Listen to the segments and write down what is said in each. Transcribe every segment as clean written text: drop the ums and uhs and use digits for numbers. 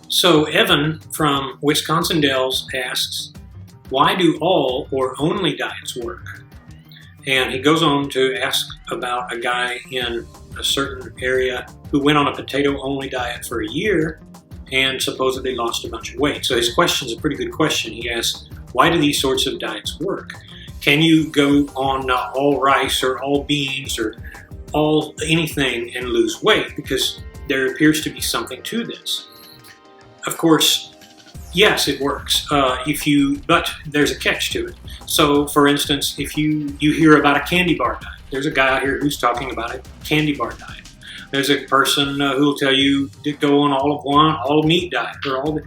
So Evan from Wisconsin Dells asks, why do all or only diets work? And he goes on to ask about a guy in a certain area who went on a potato-only diet for a year and supposedly lost a bunch of weight. So his question is a pretty good question. He asks, why do these sorts of diets work? Can you go on all rice or all beans or all anything and lose weight? Because there appears to be something to this. Of course, yes, it works. But there's a catch to it. So, for instance, if you hear about a candy bar diet, there's a guy out here who's talking about a candy bar diet. There's a person who will tell you to go on all meat diet, or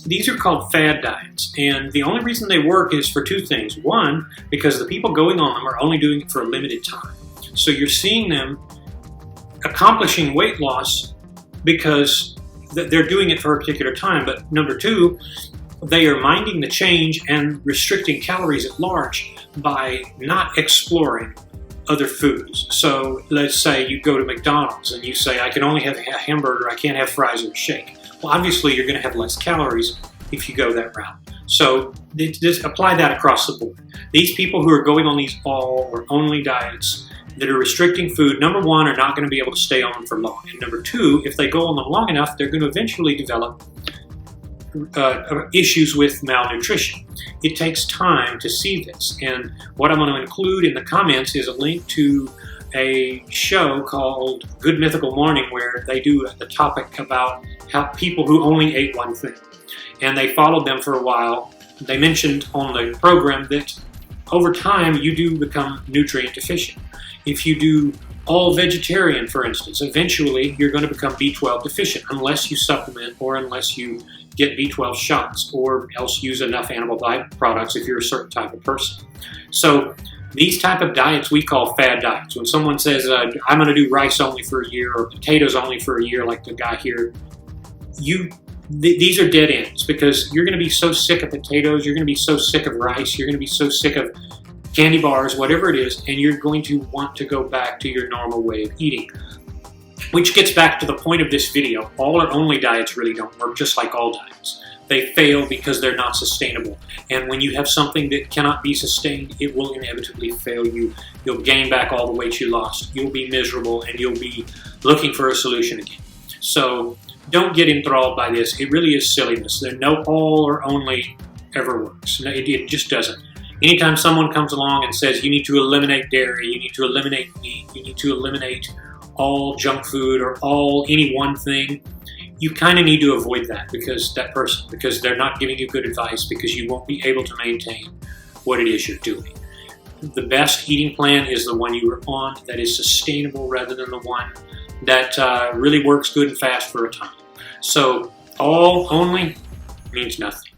these are called fad diets. And the only reason they work is for two things. One, because the people going on them are only doing it for a limited time. So you're seeing them accomplishing weight loss because they're doing it for a particular time. But number two, they are minding the change and restricting calories at large by not exploring other foods. So let's say you go to McDonald's and you say, I can only have a hamburger, I can't have fries or a shake. Well, obviously you're going to have less calories if you go that route. So just apply that across the board. These people who are going on these all or only diets that are restricting food, number one, are not going to be able to stay on them for long. And number two, if they go on them long enough, they're going to eventually develop issues with malnutrition. It takes time to see this. And what I'm going to include in the comments is a link to a show called Good Mythical Morning, where they do the topic about how people who only ate one thing. And they followed them for a while. They mentioned on the program that over time you do become nutrient deficient. If you do all vegetarian, for instance, eventually you're going to become B12 deficient unless you supplement or unless you get B12 shots or else use enough animal products if you're a certain type of person. So these type of diets we call fad diets. When someone says, I'm going to do rice only for a year or potatoes only for a year, like the guy here, these are dead ends, because you're going to be so sick of potatoes, you're going to be so sick of rice, you're going to be so sick of candy bars, whatever it is, and you're going to want to go back to your normal way of eating. Which gets back to the point of this video. All or only diets really don't work, just like all diets. They fail because they're not sustainable. And when you have something that cannot be sustained, it will inevitably fail you. You'll gain back all the weight you lost. You'll be miserable, and you'll be looking for a solution again. So don't get enthralled by this. It really is silliness. No all or only ever works. It just doesn't. Anytime someone comes along and says you need to eliminate dairy, you need to eliminate meat, you need to eliminate all junk food or any one thing, you kind of need to avoid that because they're not giving you good advice, because you won't be able to maintain what it is you're doing. The best eating plan is the one you are on that is sustainable rather than the one that really works good and fast for a time. So all only means nothing.